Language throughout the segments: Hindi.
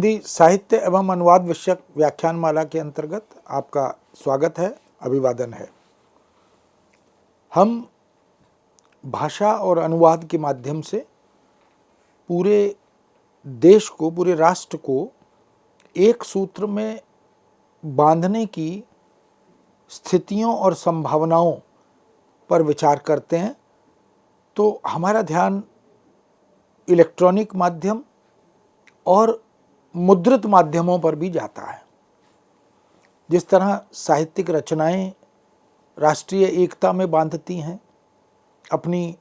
हिंदी साहित्य एवं अनुवाद विषयक व्याख्यानमाला के अंतर्गत आपका स्वागत है, अभिवादन है। हम भाषा और अनुवाद के माध्यम से पूरे देश को, पूरे राष्ट्र को एक सूत्र में बांधने की स्थितियों और संभावनाओं पर विचार करते हैं। तो हमारा ध्यान इलेक्ट्रॉनिक माध्यम और मुद्रित माध्यमों पर भी जाता है। जिस तरह साहित्यिक रचनाएं राष्ट्रीय एकता में बांधती हैं, अपनी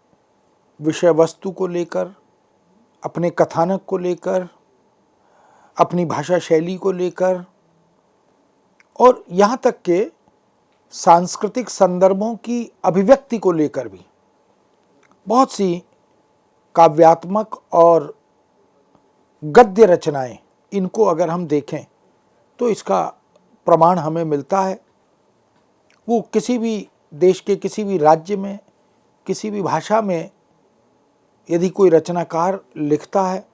विषय वस्तु को लेकर, अपने कथानक को लेकर, अपनी भाषा शैली को लेकर और यहाँ तक के सांस्कृतिक संदर्भों की अभिव्यक्ति को लेकर भी बहुत सी काव्यात्मक और गद्य रचनाएं, इनको अगर हम देखें तो इसका प्रमाण हमें मिलता है। वो किसी भी देश के किसी भी राज्य में, किसी भी भाषा में यदि कोई रचनाकार लिखता है,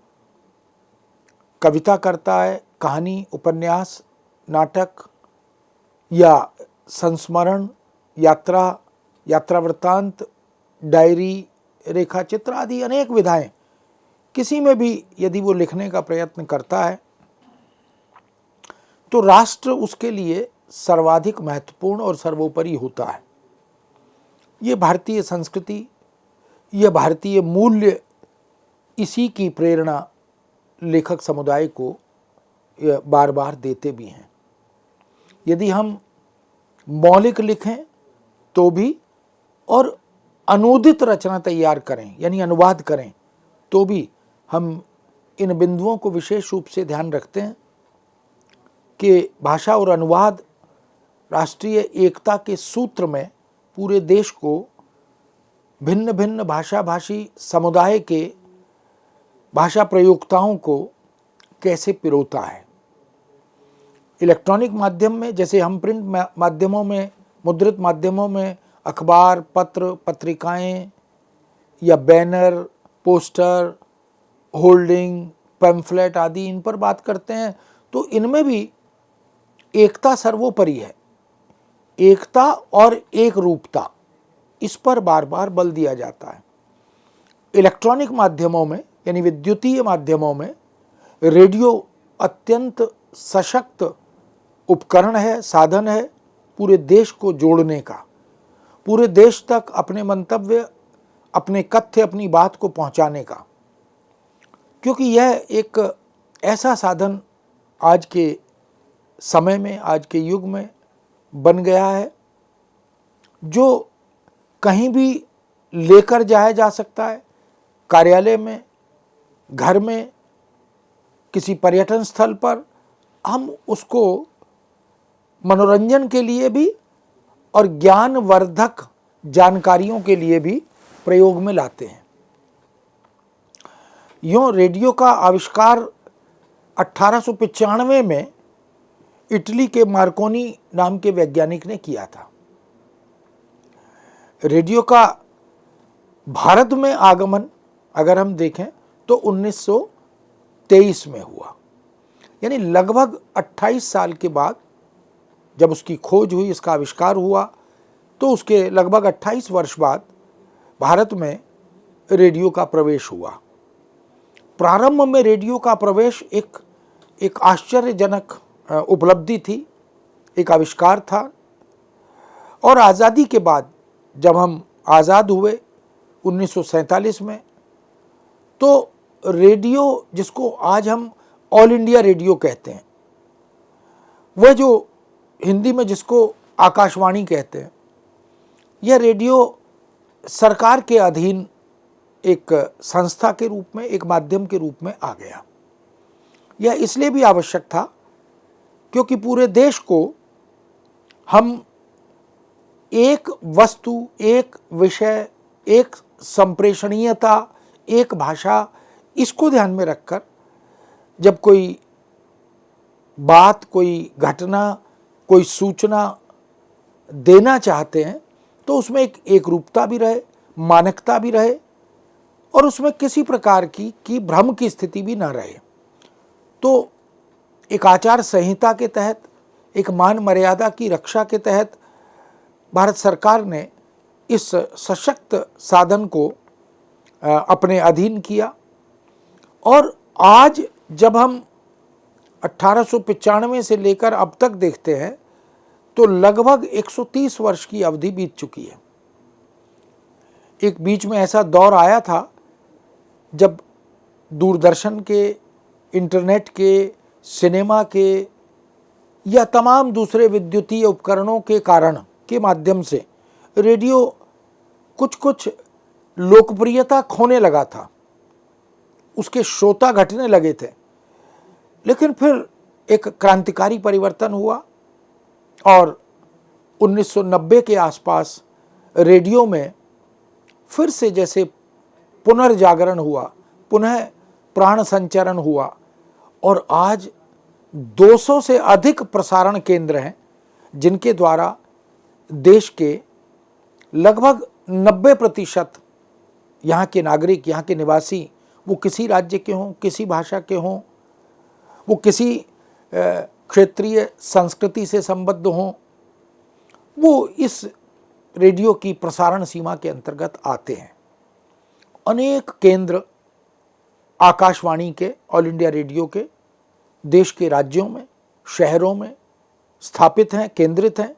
कविता करता है, कहानी, उपन्यास, नाटक या संस्मरण, यात्रा वृत्तांत, डायरी, रेखाचित्र आदि अनेक विधाएं, किसी में भी यदि वो लिखने का प्रयत्न करता है तो राष्ट्र उसके लिए सर्वाधिक महत्वपूर्ण और सर्वोपरि होता है। ये भारतीय संस्कृति, ये भारतीय मूल्य, इसी की प्रेरणा लेखक समुदाय को बार बार देते भी हैं। यदि हम मौलिक लिखें तो भी और अनूदित रचना तैयार करें यानी अनुवाद करें तो भी हम इन बिंदुओं को विशेष रूप से ध्यान रखते हैं कि भाषा और अनुवाद राष्ट्रीय एकता के सूत्र में पूरे देश को भिन्न भिन्न भाषा भाषी समुदाय के भाषा प्रयोक्ताओं को कैसे पिरोता है। इलेक्ट्रॉनिक माध्यम में, जैसे हम प्रिंट माध्यमों में, मुद्रित माध्यमों में अखबार, पत्र, पत्रिकाएं या बैनर, पोस्टर, होल्डिंग, पैम्फलेट आदि इन पर बात करते हैं, तो इनमें भी एकता सर्वोपरि है। एकता और एक रूपता, इस पर बार बार बल दिया जाता है। इलेक्ट्रॉनिक माध्यमों में यानी विद्युतीय माध्यमों में रेडियो अत्यंत सशक्त उपकरण है, साधन है पूरे देश को जोड़ने का, पूरे देश तक अपने मंतव्य, अपने कथ्य, अपनी बात को पहुंचाने का। क्योंकि यह एक ऐसा साधन आज के समय में, आज के युग में बन गया है जो कहीं भी लेकर जाया जा सकता है। कार्यालय में, घर में, किसी पर्यटन स्थल पर हम उसको मनोरंजन के लिए भी और ज्ञानवर्धक जानकारियों के लिए भी प्रयोग में लाते हैं। यूँ रेडियो का आविष्कार 1895 में इटली के मार्कोनी नाम के वैज्ञानिक ने किया था। रेडियो का भारत में आगमन अगर हम देखें तो 1923 में हुआ, यानी लगभग 28 साल के बाद जब उसकी खोज हुई, इसका आविष्कार हुआ, तो उसके लगभग 28 वर्ष बाद भारत में रेडियो का प्रवेश हुआ। प्रारंभ में रेडियो का प्रवेश एक आश्चर्यजनक उपलब्धि थी, एक आविष्कार था। और आज़ादी के बाद जब हम आज़ाद हुए 1947 में, तो रेडियो, जिसको आज हम ऑल इंडिया रेडियो कहते हैं, वह जो हिंदी में जिसको आकाशवाणी कहते हैं, यह रेडियो सरकार के अधीन एक संस्था के रूप में, एक माध्यम के रूप में आ गया। यह इसलिए भी आवश्यक था क्योंकि पूरे देश को हम एक वस्तु, एक विषय, एक संप्रेषणीयता, एक भाषा, इसको ध्यान में रखकर जब कोई बात, कोई घटना, कोई सूचना देना चाहते हैं तो उसमें एक रूपता भी रहे, मानकता भी रहे और उसमें किसी प्रकार की भ्रम की स्थिति भी ना रहे। तो एक आचार संहिता के तहत, एक मान मर्यादा की रक्षा के तहत भारत सरकार ने इस सशक्त साधन को अपने अधीन किया। और आज जब हम 1895 से लेकर अब तक देखते हैं तो लगभग 130 वर्ष की अवधि बीत चुकी है। एक बीच में ऐसा दौर आया था जब दूरदर्शन के, इंटरनेट के, सिनेमा के या तमाम दूसरे विद्युतीय उपकरणों के कारण के माध्यम से रेडियो कुछ कुछ लोकप्रियता खोने लगा था, उसके श्रोता घटने लगे थे। लेकिन फिर एक क्रांतिकारी परिवर्तन हुआ और 1990 के आसपास रेडियो में फिर से जैसे पुनर्जागरण हुआ, पुनः प्राण संचरण हुआ और आज 200 से अधिक प्रसारण केंद्र हैं जिनके द्वारा देश के लगभग 90% यहाँ के नागरिक, यहाँ के निवासी, वो किसी राज्य के हों, किसी भाषा के हों, वो किसी क्षेत्रीय संस्कृति से संबद्ध हों, वो इस रेडियो की प्रसारण सीमा के अंतर्गत आते हैं। अनेक केंद्र आकाशवाणी के, ऑल इंडिया रेडियो के देश के राज्यों में, शहरों में स्थापित हैं, केंद्रित हैं।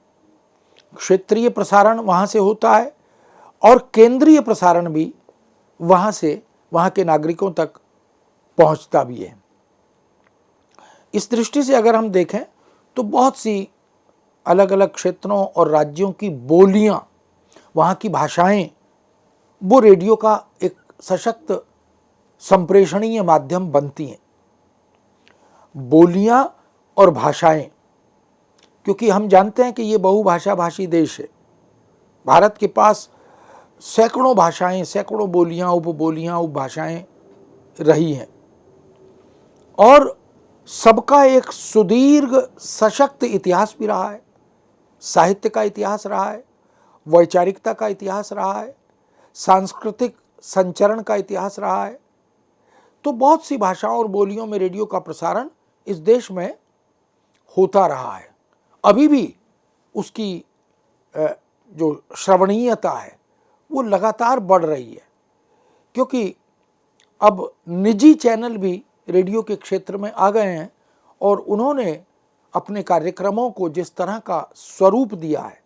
क्षेत्रीय प्रसारण वहाँ से होता है और केंद्रीय प्रसारण भी वहाँ से वहाँ के नागरिकों तक पहुँचता भी है। इस दृष्टि से अगर हम देखें तो बहुत सी अलग अलग क्षेत्रों और राज्यों की बोलियाँ, वहाँ की भाषाएं, वो रेडियो का एक सशक्त संप्रेषणीय माध्यम बनती हैं। बोलियाँ और भाषाएं, क्योंकि हम जानते हैं कि ये बहुभाषा भाषी देश है। भारत के पास सैकड़ों भाषाएं, सैकड़ों बोलियाँ, उपबोलियाँ, उपभाषाएं रही हैं और सबका एक सुदीर्घ सशक्त इतिहास भी रहा है। साहित्य का इतिहास रहा है, वैचारिकता का इतिहास रहा है, सांस्कृतिक संचरण का इतिहास रहा है। तो बहुत सी भाषाओं और बोलियों में रेडियो का प्रसारण इस देश में होता रहा है। अभी भी उसकी जो श्रवणीयता है वो लगातार बढ़ रही है, क्योंकि अब निजी चैनल भी रेडियो के क्षेत्र में आ गए हैं और उन्होंने अपने कार्यक्रमों को जिस तरह का स्वरूप दिया है,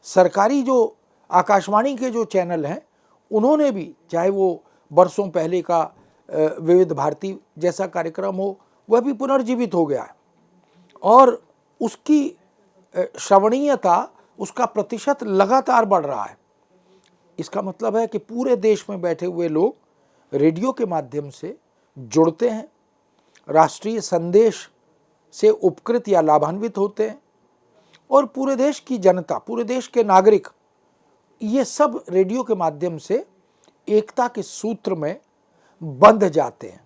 सरकारी जो आकाशवाणी के जो चैनल हैं उन्होंने भी, चाहे वो बरसों पहले का विविध भारती जैसा कार्यक्रम हो, वह भी पुनर्जीवित हो गया है और उसकी श्रवणीयता, उसका प्रतिशत लगातार बढ़ रहा है। इसका मतलब है कि पूरे देश में बैठे हुए लोग रेडियो के माध्यम से जुड़ते हैं, राष्ट्रीय संदेश से उपकृत या लाभान्वित होते हैं और पूरे देश की जनता, पूरे देश के नागरिक, ये सब रेडियो के माध्यम से एकता के सूत्र में बंध जाते हैं।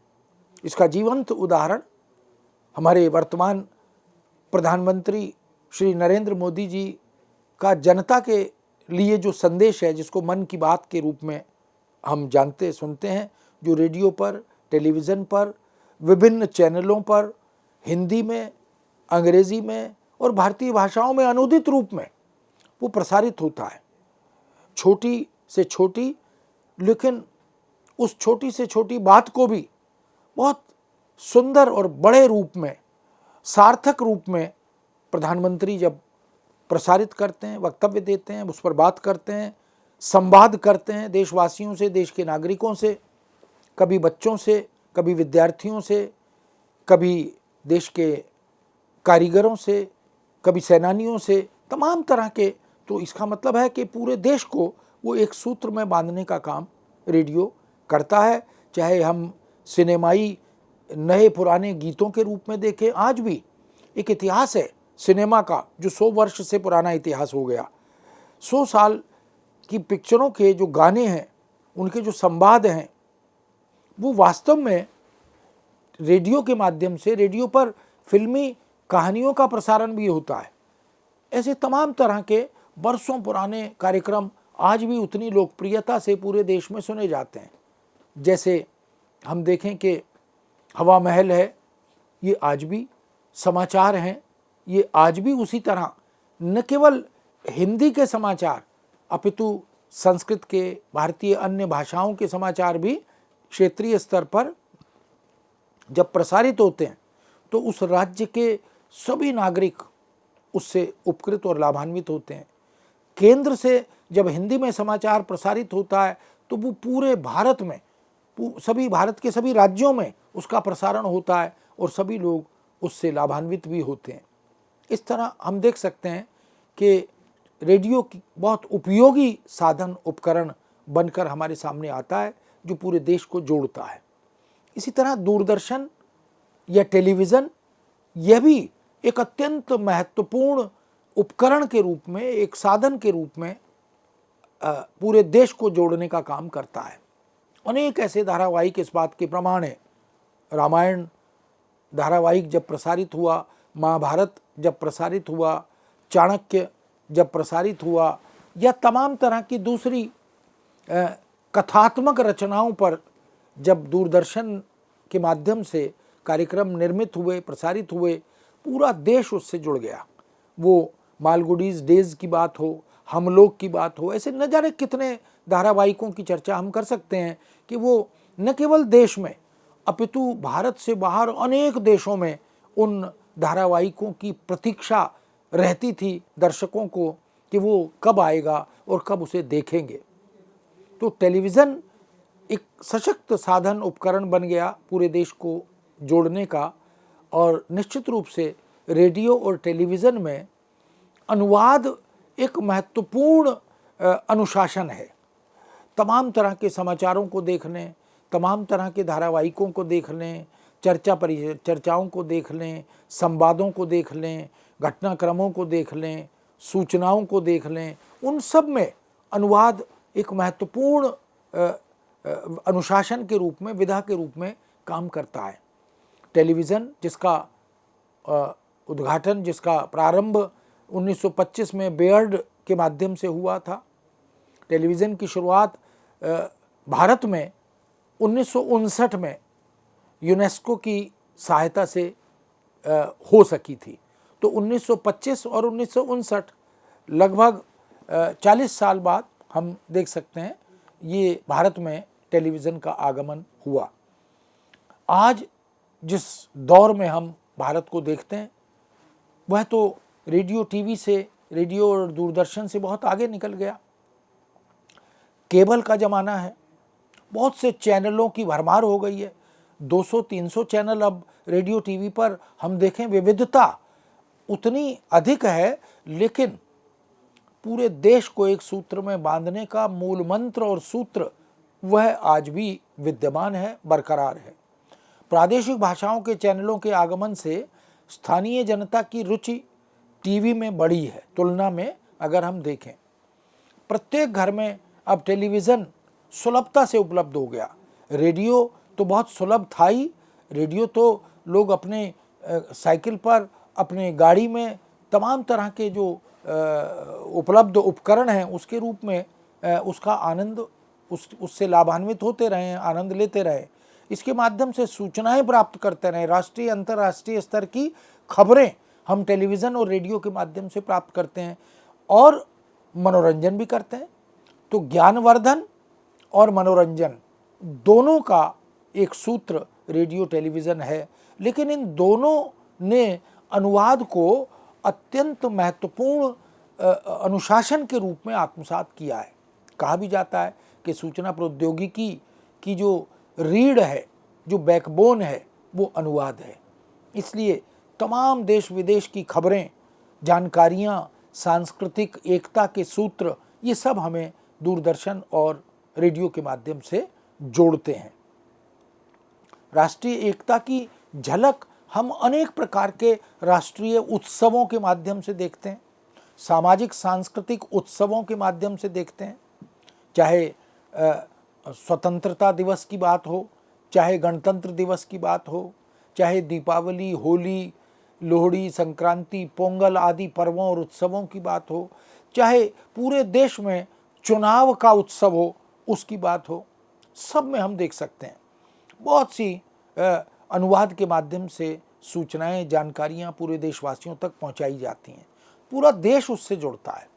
इसका जीवंत उदाहरण हमारे वर्तमान प्रधानमंत्री श्री नरेंद्र मोदी जी का जनता के लिए जो संदेश है, जिसको मन की बात के रूप में हम जानते सुनते हैं, जो रेडियो पर, टेलीविज़न पर, विभिन्न चैनलों पर हिंदी में, अंग्रेज़ी में और भारतीय भाषाओं में अनुदित रूप में वो प्रसारित होता है। छोटी से छोटी, लेकिन उस छोटी से छोटी बात को भी बहुत सुंदर और बड़े रूप में, सार्थक रूप में प्रधानमंत्री जब प्रसारित करते हैं, वक्तव्य देते हैं, उस पर बात करते हैं, संवाद करते हैं देशवासियों से, देश के नागरिकों से, कभी बच्चों से, कभी विद्यार्थियों से, कभी देश के कारीगरों से, कभी सेनानियों से, तमाम तरह के। तो इसका मतलब है कि पूरे देश को वो एक सूत्र में बांधने का काम रेडियो करता है। चाहे हम सिनेमाई नए पुराने गीतों के रूप में देखें, आज भी एक इतिहास है सिनेमा का जो 100 वर्ष से पुराना इतिहास हो गया। 100 साल की पिक्चरों के जो गाने हैं, उनके जो संवाद हैं, वो वास्तव में रेडियो के माध्यम से, रेडियो पर फिल्मी कहानियों का प्रसारण भी होता है। ऐसे तमाम तरह के बरसों पुराने कार्यक्रम आज भी उतनी लोकप्रियता से पूरे देश में सुने जाते हैं। जैसे हम देखें कि हवा महल है, ये आज भी समाचार हैं ये आज भी उसी तरह न केवल हिंदी के समाचार अपितु संस्कृत के, भारतीय अन्य भाषाओं के समाचार भी क्षेत्रीय स्तर पर जब प्रसारित होते हैं तो उस राज्य के सभी नागरिक उससे उपकृत और लाभान्वित होते हैं। केंद्र से जब हिंदी में समाचार प्रसारित होता है तो वो पूरे भारत में, सभी भारत के सभी राज्यों में उसका प्रसारण होता है और सभी लोग उससे लाभान्वित भी होते हैं। इस तरह हम देख सकते हैं कि रेडियो की बहुत उपयोगी साधन, उपकरण बनकर हमारे सामने आता है जो पूरे देश को जोड़ता है। इसी तरह दूरदर्शन या टेलीविज़न यह भी एक अत्यंत महत्वपूर्ण उपकरण के रूप में, एक साधन के रूप में पूरे देश को जोड़ने का काम करता है। अनेक ऐसे धारावाहिक इस बात के प्रमाण हैं। रामायण धारावाहिक जब प्रसारित हुआ, महाभारत जब प्रसारित हुआ, चाणक्य जब प्रसारित हुआ, या तमाम तरह की दूसरी कथात्मक रचनाओं पर जब दूरदर्शन के माध्यम से कार्यक्रम निर्मित हुए, प्रसारित हुए, पूरा देश उससे जुड़ गया। वो मालगुडीज डेज की बात हो, हम लोग की बात हो, ऐसे न जाने कितने धारावाहिकों की चर्चा हम कर सकते हैं कि वो न केवल देश में अपितु भारत से बाहर अनेक देशों में उन धारावाहिकों की प्रतीक्षा रहती थी दर्शकों को कि वो कब आएगा और कब उसे देखेंगे। तो टेलीविज़न एक सशक्त साधन, उपकरण बन गया पूरे देश को जोड़ने का। और निश्चित रूप से रेडियो और टेलीविज़न में अनुवाद एक महत्वपूर्ण अनुशासन है। तमाम तरह के समाचारों को देखने, तमाम तरह के धारावाहिकों को देख लें, चर्चाओं को देख लें, संवादों को देख लें, घटनाक्रमों को देख लें, सूचनाओं को देख लें, उन सब में अनुवाद एक महत्वपूर्ण अनुशासन के रूप में, विधा के रूप में काम करता है। टेलीविज़न जिसका उद्घाटन, जिसका प्रारंभ 1925 में बेयर्ड के माध्यम से हुआ था। टेलीविज़न की शुरुआत भारत में 1959 में यूनेस्को की सहायता से हो सकी थी। तो 1925 और 1959 लगभग 40 साल बाद हम देख सकते हैं ये भारत में टेलीविज़न का आगमन हुआ। आज जिस दौर में हम भारत को देखते हैं वह तो रेडियो टीवी से, रेडियो और दूरदर्शन से बहुत आगे निकल गया। केबल का ज़माना है, बहुत से चैनलों की भरमार हो गई है। 200-300 चैनल अब रेडियो टीवी पर हम देखें, विविधता उतनी अधिक है, लेकिन पूरे देश को एक सूत्र में बांधने का मूल मंत्र और सूत्र वह आज भी विद्यमान है, बरकरार है। प्रादेशिक भाषाओं के चैनलों के आगमन से स्थानीय जनता की रुचि टीवी में बढ़ी है। तुलना में अगर हम देखें, प्रत्येक घर में अब टेलीविज़न सुलभता से उपलब्ध हो गया। रेडियो तो बहुत सुलभ था ही। रेडियो तो लोग अपने साइकिल पर, अपने गाड़ी में, तमाम तरह के जो उपलब्ध उपकरण हैं उसके रूप में उसका आनंद, उससे लाभान्वित होते रहे, आनंद लेते रहे। इसके माध्यम से सूचनाएं प्राप्त करते रहे। राष्ट्रीय, अंतर्राष्ट्रीय स्तर की खबरें हम टेलीविज़न और रेडियो के माध्यम से प्राप्त करते हैं और मनोरंजन भी करते हैं। तो ज्ञानवर्धन और मनोरंजन दोनों का एक सूत्र रेडियो टेलीविज़न है। लेकिन इन दोनों ने अनुवाद को अत्यंत महत्वपूर्ण अनुशासन के रूप में आत्मसात किया है। कहा भी जाता है कि सूचना प्रौद्योगिकी की जो रीढ़ है, जो बैकबोन है, वो अनुवाद है। इसलिए तमाम देश विदेश की खबरें, जानकारियाँ, सांस्कृतिक एकता के सूत्र, ये सब हमें दूरदर्शन और रेडियो के माध्यम से जोड़ते हैं। राष्ट्रीय एकता की झलक हम अनेक प्रकार के राष्ट्रीय उत्सवों के माध्यम से देखते हैं, सामाजिक सांस्कृतिक उत्सवों के माध्यम से देखते हैं। चाहे स्वतंत्रता दिवस की बात हो, चाहे गणतंत्र दिवस की बात हो, चाहे दीपावली, होली, लोहड़ी, संक्रांति, पोंगल आदि पर्वों और उत्सवों की बात हो, चाहे पूरे देश में चुनाव का उत्सव हो, उसकी बात हो, सब में हम देख सकते हैं बहुत सी अनुवाद के माध्यम से सूचनाएं, जानकारियां पूरे देशवासियों तक पहुंचाई जाती हैं। पूरा देश उससे जुड़ता है।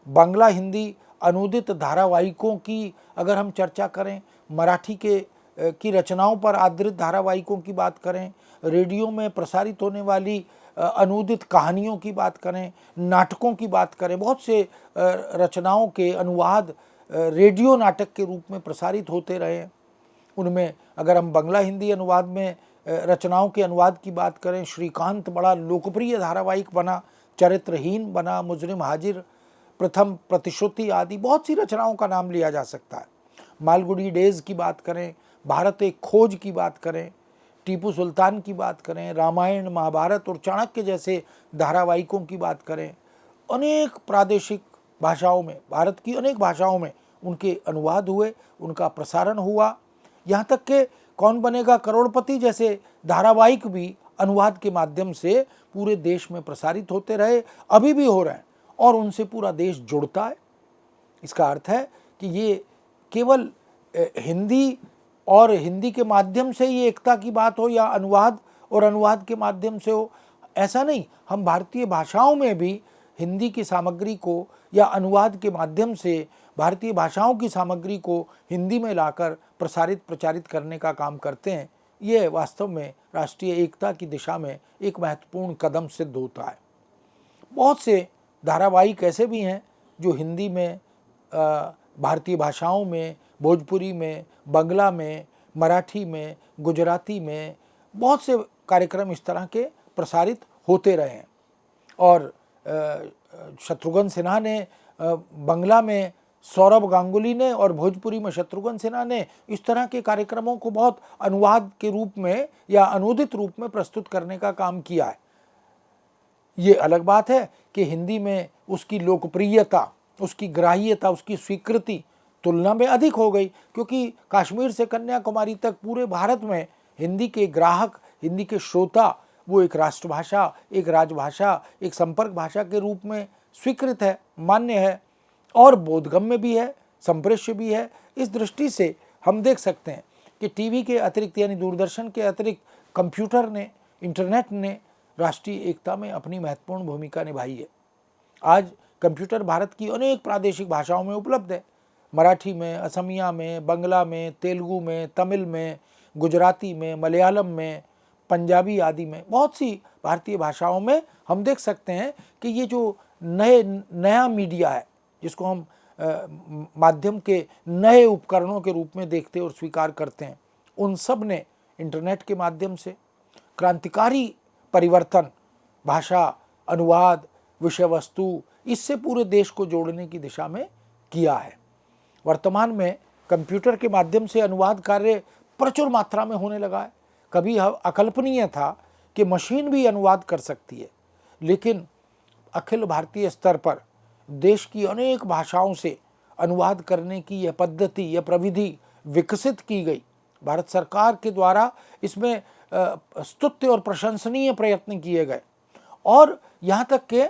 बांग्ला हिंदी अनुदित धारावाहिकों की अगर हम चर्चा करें, मराठी की रचनाओं पर आधारित धारावाहिकों की बात करें, रेडियो में प्रसारित होने वाली अनुदित कहानियों की बात करें, नाटकों की बात करें, बहुत से रचनाओं के अनुवाद रेडियो नाटक के रूप में प्रसारित होते रहे। उनमें अगर हम बांग्ला हिंदी अनुवाद में रचनाओं के अनुवाद की बात करें, श्रीकांत बड़ा लोकप्रिय धारावाहिक बना, चरित्रहीन बना, मुजरिम हाजिर, प्रथम प्रतिश्रुति आदि बहुत सी रचनाओं का नाम लिया जा सकता है। मालगुडी डेज की बात करें, भारत एक खोज की बात करें, टीपू सुल्तान की बात करें, रामायण, महाभारत और चाणक्य जैसे धारावाहिकों की बात करें, अनेक प्रादेशिक भाषाओं में, भारत की अनेक भाषाओं में उनके अनुवाद हुए, उनका प्रसारण हुआ। यहाँ तक कि कौन बनेगा करोड़पति जैसे धारावाहिक भी अनुवाद के माध्यम से पूरे देश में प्रसारित होते रहे, अभी भी हो रहे हैं और उनसे पूरा देश जुड़ता है। इसका अर्थ है कि ये केवल हिंदी और हिंदी के माध्यम से ही एकता की बात हो या अनुवाद और अनुवाद के माध्यम से हो, ऐसा नहीं। हम भारतीय भाषाओं में भी हिंदी की सामग्री को या अनुवाद के माध्यम से भारतीय भाषाओं की सामग्री को हिंदी में लाकर प्रचारित करने का काम करते हैं। ये वास्तव में राष्ट्रीय एकता की दिशा में एक महत्वपूर्ण कदम सिद्ध होता है। बहुत से धारावाहिक ऐसे भी हैं जो हिंदी में, भारतीय भाषाओं में, भोजपुरी में, बांग्ला में, मराठी में, गुजराती में बहुत से कार्यक्रम इस तरह के प्रसारित होते रहे हैं। और शत्रुघ्न सिन्हा ने बांग्ला में, सौरभ गांगुली ने और भोजपुरी में शत्रुघ्न सिन्हा ने इस तरह के कार्यक्रमों को बहुत अनुवाद के रूप में या अनुदित रूप में प्रस्तुत करने का काम किया है। ये अलग बात है कि हिंदी में उसकी लोकप्रियता, उसकी ग्राह्यता, उसकी स्वीकृति तुलना में अधिक हो गई, क्योंकि कश्मीर से कन्याकुमारी तक पूरे भारत में हिंदी के ग्राहक, हिंदी के श्रोता, वो एक राष्ट्रभाषा, एक राजभाषा, एक संपर्क भाषा के रूप में स्वीकृत है, मान्य है और बोधगम्य भी है, संप्रेष्य भी है। इस दृष्टि से हम देख सकते हैं कि टीवी के अतिरिक्त यानी दूरदर्शन के अतिरिक्त कंप्यूटर ने, इंटरनेट ने राष्ट्रीय एकता में अपनी महत्वपूर्ण भूमिका निभाई है। आज कंप्यूटर भारत की अनेक प्रादेशिक भाषाओं में उपलब्ध है। मराठी में, असमिया में, बांग्ला में, तेलुगु में, तमिल में, गुजराती में, मलयालम में, पंजाबी आदि में बहुत सी भारतीय भाषाओं में हम देख सकते हैं कि ये जो नया मीडिया है, जिसको हम माध्यम के नए उपकरणों के रूप में देखते और स्वीकार करते हैं, उन सब ने इंटरनेट के माध्यम से क्रांतिकारी परिवर्तन, भाषा, अनुवाद, विषय वस्तु, इससे पूरे देश को जोड़ने की दिशा में किया है। वर्तमान में कंप्यूटर के माध्यम से अनुवाद कार्य प्रचुर मात्रा में होने लगा है। कभी अकल्पनीय था कि मशीन भी अनुवाद कर सकती है, लेकिन अखिल भारतीय स्तर पर देश की अनेक भाषाओं से अनुवाद करने की यह पद्धति, यह प्रविधि विकसित की गई। भारत सरकार के द्वारा इसमें स्तुत्य और प्रशंसनीय प्रयत्न किए गए और यहाँ तक कि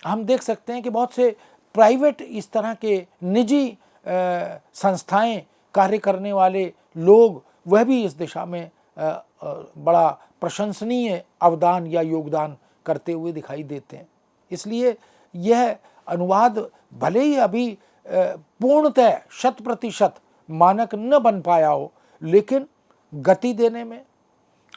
हम देख सकते हैं कि बहुत से प्राइवेट इस तरह के निजी संस्थाएं, कार्य करने वाले लोग, वह भी इस दिशा में बड़ा प्रशंसनीय अवदान या योगदान करते हुए दिखाई देते हैं। इसलिए यह अनुवाद भले ही अभी पूर्णतः 100% मानक न बन पाया हो, लेकिन गति देने में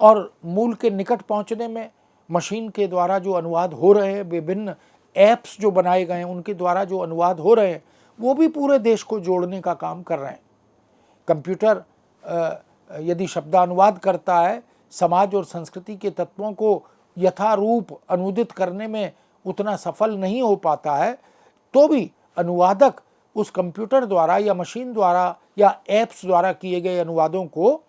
और मूल के निकट पहुंचने में मशीन के द्वारा जो अनुवाद हो रहे हैं, विभिन्न ऐप्स जो बनाए गए हैं उनके द्वारा जो अनुवाद हो रहे हैं, वो भी पूरे देश को जोड़ने का काम कर रहे हैं। कंप्यूटर यदि शब्दानुवाद करता है, समाज और संस्कृति के तत्वों को यथारूप अनुदित करने में उतना सफल नहीं हो पाता है, तो भी अनुवादक उस कंप्यूटर द्वारा या मशीन द्वारा या ऐप्स द्वारा किए गए अनुवादों को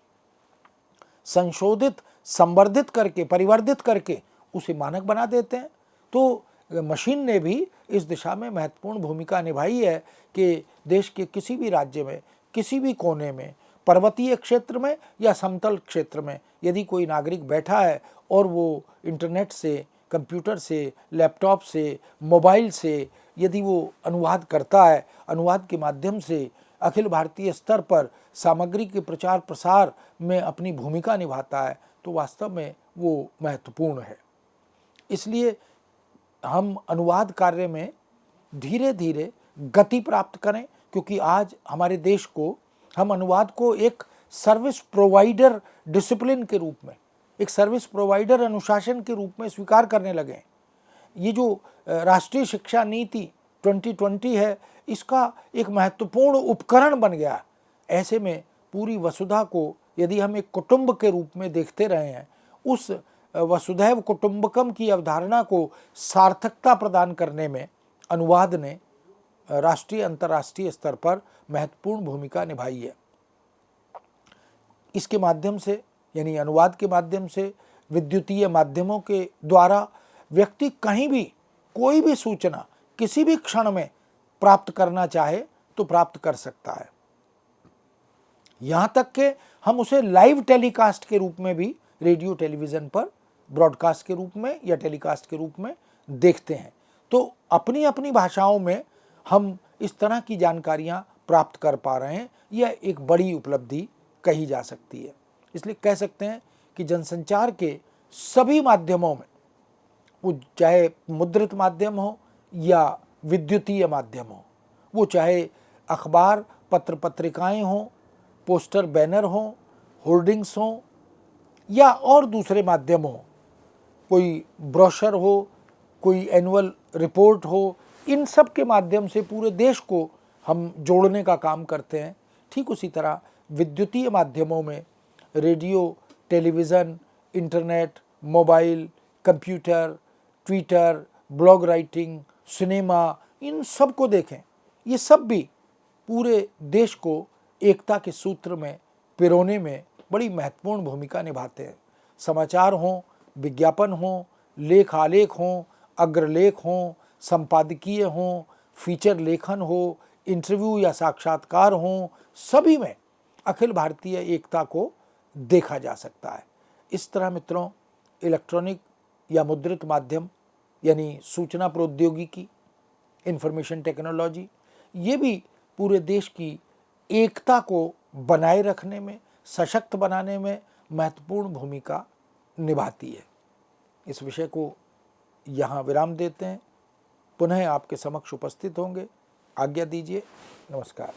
संशोधित, संवर्धित करके, परिवर्धित करके उसे मानक बना देते हैं। तो मशीन ने भी इस दिशा में महत्वपूर्ण भूमिका निभाई है कि देश के किसी भी राज्य में, किसी भी कोने में, पर्वतीय क्षेत्र में या समतल क्षेत्र में यदि कोई नागरिक बैठा है और वो इंटरनेट से, कंप्यूटर से, लैपटॉप से, मोबाइल से यदि वो अनुवाद करता है, अनुवाद के माध्यम से अखिल भारतीय स्तर पर सामग्री के प्रचार प्रसार में अपनी भूमिका निभाता है, तो वास्तव में वो महत्वपूर्ण है। इसलिए हम अनुवाद कार्य में धीरे धीरे गति प्राप्त करें, क्योंकि आज हमारे देश को हम अनुवाद को एक सर्विस प्रोवाइडर डिसिप्लिन के रूप में, एक सर्विस प्रोवाइडर अनुशासन के रूप में स्वीकार करने लगे हैं। ये जो राष्ट्रीय शिक्षा नीति 2020 है, इसका एक महत्वपूर्ण उपकरण बन गया। ऐसे में पूरी वसुधा को यदि हम एक कुटुंब के रूप में देखते रहे हैं, उस वसुधैव कुटुंबकम की अवधारणा को सार्थकता प्रदान करने में अनुवाद ने राष्ट्रीय अंतर्राष्ट्रीय स्तर पर महत्वपूर्ण भूमिका निभाई है। इसके माध्यम से, यानी अनुवाद के माध्यम से, विद्युतीय माध्यमों के द्वारा व्यक्ति कहीं भी कोई भी सूचना किसी भी क्षण में प्राप्त करना चाहे तो प्राप्त कर सकता है। यहाँ तक कि हम उसे लाइव टेलीकास्ट के रूप में भी रेडियो टेलीविज़न पर ब्रॉडकास्ट के रूप में या टेलीकास्ट के रूप में देखते हैं। तो अपनी अपनी भाषाओं में हम इस तरह की जानकारियाँ प्राप्त कर पा रहे हैं, यह एक बड़ी उपलब्धि कही जा सकती है। इसलिए कह सकते हैं कि जनसंचार के सभी माध्यमों में, वो चाहे मुद्रित माध्यम हो या विद्युतीय माध्यम हो, वो चाहे अखबार पत्र पत्रिकाएं हों, पोस्टर बैनर हों, होर्डिंग्स हों या और दूसरे माध्यम हों, कोई ब्रोशर हो, कोई एनुअल रिपोर्ट हो, इन सब के माध्यम से पूरे देश को हम जोड़ने का काम करते हैं। ठीक उसी तरह विद्युतीय माध्यमों में radio, television, internet, mobile, computer, Twitter, blog writing, cinema, इन सब को देखें, ये सब भी पूरे देश को एकता के सूत्र में पिरोने में बड़ी महत्वपूर्ण भूमिका निभाते हैं। समाचार हों, विज्ञापन हों, लेख आलेख हों, अग्रलेख हों, संपादकीय हों, फीचर लेखन हो, इंटरव्यू या साक्षात्कार हों, सभी में अखिल भारतीय एकता को देखा जा सकता है। इस तरह मित्रों, इलेक्ट्रॉनिक या मुद्रित माध्यम यानी सूचना प्रौद्योगिकी, इंफॉर्मेशन टेक्नोलॉजी, ये भी पूरे देश की एकता को बनाए रखने में, सशक्त बनाने में महत्वपूर्ण भूमिका निभाती है। इस विषय को यहाँ विराम देते हैं, पुनः आपके समक्ष उपस्थित होंगे। आज्ञा दीजिए, नमस्कार।